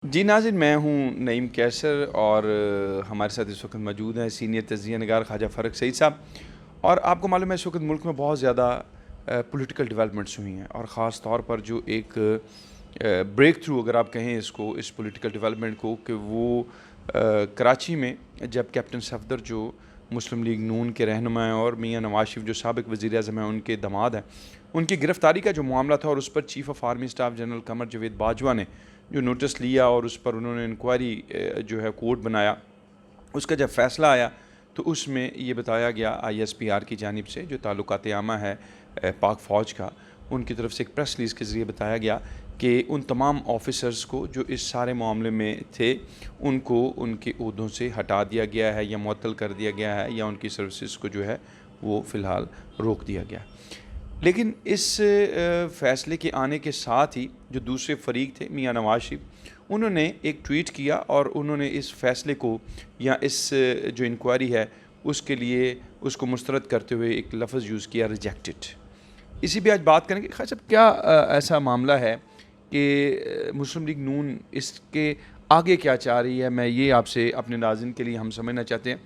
जी नाज़रीन, मैं हूँ नईम कैसर और हमारे साथ इस वक्त मौजूद हैं सीनियर तज़किया निगार ख्वाजा फ़ारूक सईद साहब। और आपको मालूम है इस वक्त मुल्क में बहुत ज़्यादा पॉलिटिकल डेवलपमेंट्स हुई हैं और ख़ास तौर पर जो एक ब्रेक थ्रू अगर आप कहें इसको, इस पॉलिटिकल डेवलपमेंट को, कि वो कराची में जब कैप्टन सफदर जो मुस्लिम लीग नून के रहनुमा हैं और मियाँ नवाज शरीफ जो साबिक़ वज़ीर-ए-आज़म हैं उनके दामाद हैं, उनकी गिरफ़्तारी का जो मामला था और उस पर chief of army staff general Qamar Javed Bajwa ने जो नोटिस लिया और उस पर उन्होंने इंक्वायरी जो है कोर्ट बनाया, उसका जब फ़ैसला आया तो उसमें ये बताया गया ISPR की जानिब से, जो ताल्लुकात आमा है पाक फ़ौज का, उनकी तरफ से एक प्रेस रिलीज़ के ज़रिए बताया गया कि उन तमाम ऑफ़िसर्स को जो इस सारे मामले में थे, उनको उनके ओहदों से हटा दिया गया है या मुअत्तल कर दिया गया है या उनकी सर्विसेज़ को जो है वो फ़िलहाल रोक दिया गया। लेकिन इस फ़ैसले के आने के साथ ही जो दूसरे फ़रीक थे मियाँ नवाज़ शरीफ, उन्होंने एक ट्वीट किया और उन्होंने इस फ़ैसले को या इस जो इंक्वायरी है उसके लिए उसको मुस्तरद करते हुए एक लफ्ज़ यूज़ किया, रिजेक्टेड। इसी पे आज बात करेंगे। ख़ान साहब, क्या ऐसा मामला है कि मुस्लिम लीग नून इसके आगे क्या चाह रही है? मैं ये आपसे अपने नाज़रीन के लिए हम समझना चाहते हैं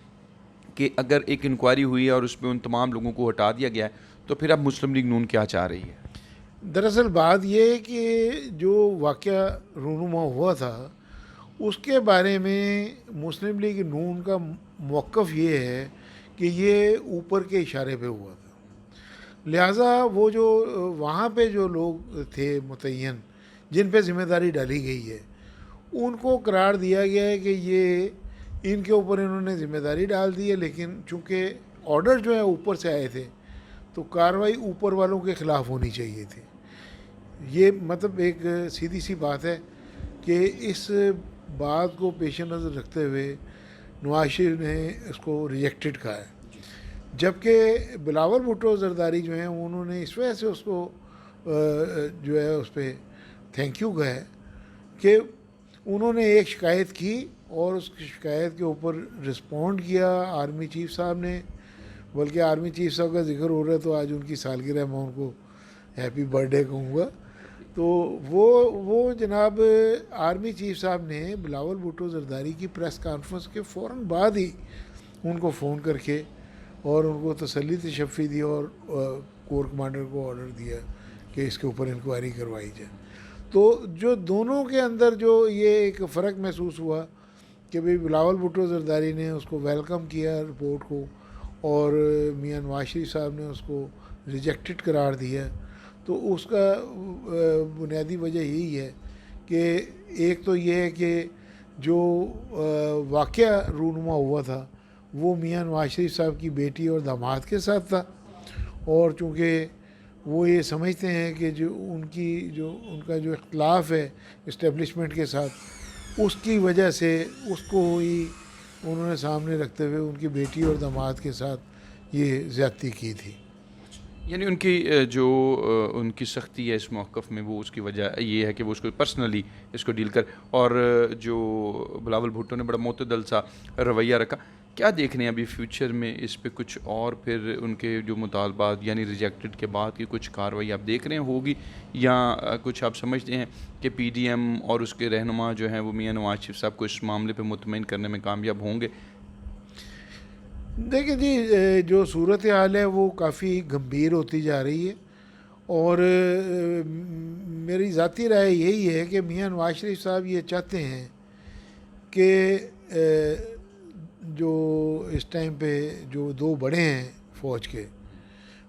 कि अगर एक इंक्वायरी हुई है और उसमें उन तमाम लोगों को हटा दिया गया है, तो फिर अब मुस्लिम लीग नून क्या चाह रही है? दरअसल बात यह है कि जो वाक़या रूनुमा हुआ था उसके बारे में मुस्लिम लीग नून का मौक़िफ़ ये है कि ये ऊपर के इशारे पे हुआ था। लिहाजा वो जो वहाँ पे जो लोग थे मुतय्यन जिन पे ज़िम्मेदारी डाली गई है, उनको करार दिया गया है कि ये इनके ऊपर इन्होंने ज़िम्मेदारी डाल दी है, लेकिन चूँकि ऑर्डर जो है ऊपर से आए थे तो कार्रवाई ऊपर वालों के ख़िलाफ़ होनी चाहिए थी। ये मतलब एक सीधी सी बात है कि इस बात को पेश नज़र रखते हुए नवाज शरीफ ने इसको रिजेक्टेड कहा है, जबकि बिलावल भुट्टो ज़रदारी जो हैं उन्होंने इस वजह से उसको जो है उस पर थैंक यू कहा है कि उन्होंने एक शिकायत की और उस शिकायत के ऊपर रिस्पॉन्ड किया आर्मी चीफ साहब ने। बल्कि आर्मी चीफ साहब का जिक्र हो रहा है तो आज उनकी सालगिरह, मैं उनको हैप्पी बर्थडे कहूँगा। तो वो जनाब आर्मी चीफ साहब ने बिलावल भुट्टो ज़रदारी की प्रेस कॉन्फ्रेंस के फ़ौर बाद ही उनको फ़ोन करके और उनको तसल्ली तशफ़ी दी और कोर कमांडर को ऑर्डर दिया कि इसके ऊपर इंक्वायरी करवाई जाए। तो जो दोनों के अंदर जो ये एक फ़र्क महसूस हुआ कि भाई बिलावल भुट्टो ज़रदारी ने उसको वेलकम किया रिपोर्ट को और मियाँ नवाज शरीफ साहब ने उसको रिजेक्टेड करार दिया, तो उसका बुनियादी वजह यही है कि एक तो ये है कि जो वाक़या रूनुमा हुआ था वो मियाँ नवाज शरीफ साहब की बेटी और दामाद के साथ था, और चूँकि वो ये समझते हैं कि जो उनका जो इख्तलाफ है इस्टेब्लिशमेंट के साथ, उसकी वजह से उसको ही उन्होंने सामने रखते हुए उनकी बेटी और दामाद के साथ ये ज़्यादती की थी। यानी उनकी जो उनकी सख्ती है इस मौक़िफ़ में, वो उसकी वजह ये है कि वो उसको पर्सनली इसको डील कर, और जो बिलावल भुट्टो ने बड़ा मुतदल सा रवैया रखा। क्या देख रहे हैं अभी फ्यूचर में इस पे कुछ, और फिर उनके जो मुतालबात यानी रिजेक्टेड के बाद की कुछ कार्रवाई आप देख रहे हैं होगी, या कुछ आप समझते हैं कि PDM और उसके रहनुमा जो हैं वो मियाँ नवाज शरीफ साहब को इस मामले पे मुतमईन करने में कामयाब होंगे? देखिए जी, जो सूरत हाल है वो काफ़ी गंभीर होती जा रही है, और मेरी ज़ाती राय यही है कि मियाँ नवाज शरीफ साहब ये चाहते हैं कि जो इस टाइम पे जो दो बड़े हैं फ़ौज के,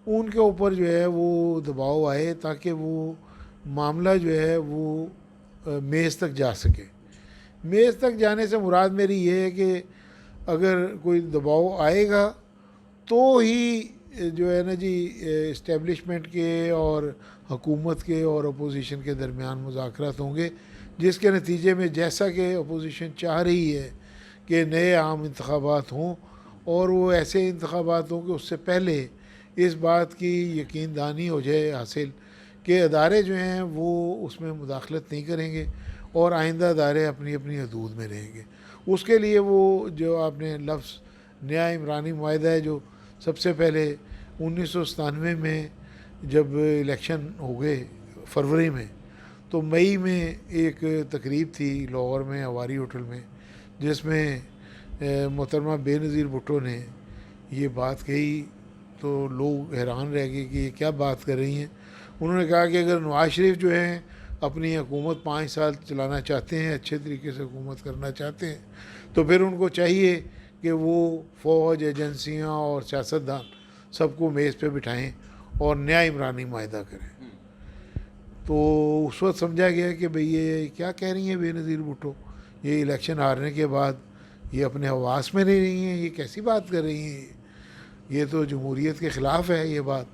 उनके ऊपर जो है वो दबाव आए ताकि वो मामला जो है वो मेज़ तक जा सके। मेज़ तक जाने से मुराद मेरी ये है कि अगर कोई दबाव आएगा तो ही जो है ना जी इस्टेब्लिशमेंट के और हुकूमत के और अपोजिशन के दरमियान मुज़ाकरात होंगे, जिसके नतीजे में जैसा कि अपोजिशन चाह रही है कि नए आम इंतखाबात हों, और वो ऐसे इंतखाबात हों कि उससे पहले इस बात की यकीन दहानी हो जाए हासिल कि अदारे जो हैं वो उसमें मुदाखलत नहीं करेंगे और आइंदा अदारे अपनी अपनी हदूद में रहेंगे। उसके लिए वो जो आपने लफ्ज़ नया इमरानी मुआहदा है, जो सबसे पहले 1997 में जब इलेक्शन हो गए फरवरी में, तो मई में एक तकरीब थी लाहौर में हवारी होटल में, जिसमें मोहतरमा बेनज़ीर भुट्टो ने ये बात कही तो लोग हैरान रह गए कि ये क्या बात कर रही हैं। उन्होंने कहा कि अगर नवाज शरीफ जो हैं अपनी हुकूमत 5 साल चलाना चाहते हैं, अच्छे तरीके से हुकूमत करना चाहते हैं, तो फिर उनको चाहिए कि वो फ़ौज, एजेंसियां और सियासतदान सबको मेज़ पे बिठाएं और नया इमरानी माहिदा करें। तो उस वक्त समझा गया कि भाई ये क्या कह रही हैं बेनज़ीर भुट्टो, ये इलेक्शन हारने के बाद ये अपने हवास में नहीं रही हैं, ये कैसी बात कर रही हैं, ये तो जमहूरियत के ख़िलाफ़ है ये बात।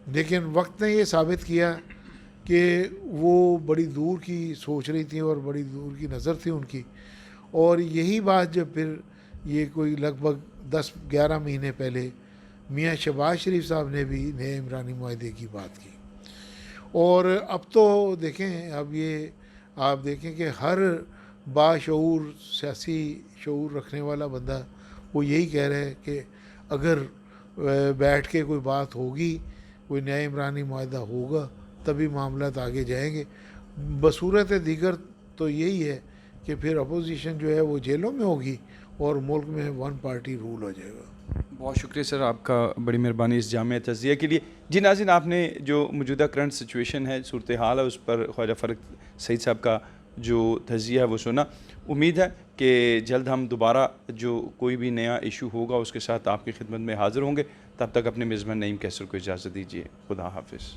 लेकिन वक्त ने ये साबित किया कि वो बड़ी दूर की सोच रही थी और बड़ी दूर की नज़र थी उनकी। और यही बात जब फिर ये कोई लगभग 10-11 महीने पहले मियाँ शहबाज शरीफ साहब ने भी नए इमरानी माहदे की बात की। और अब तो देखें, अब ये आप देखें कि हर बाशऊर सियासी शऊर रखने वाला बंदा वो यही कह रहा है कि अगर बैठ के कोई बात होगी, कोई नया इमरानी माहदा होगा, तभी मामलात आगे जाएंगे। बसूरत दीगर तो यही है कि फिर अपोजिशन जो है वो जेलों में होगी और मुल्क में वन पार्टी रूल हो जाएगा। बहुत शुक्रिया सर आपका, बड़ी मेहरबानी इस जामे तज़किया के लिए। जी नाज़रीन, आपने जो मौजूदा करंट सिचुएशन है, सूरत हाल है, उस पर ख्वाजा फ़ारूक सईद साहब का जो तज़किया है वो सुना। उम्मीद है कि जल्द हम दोबारा जो कोई भी नया इशू होगा उसके साथ आपकी खिदमत में हाज़िर होंगे। तब तक अपने मेज़बान नईम कैसर को इजाज़त दीजिए। खुदा हाफिज़।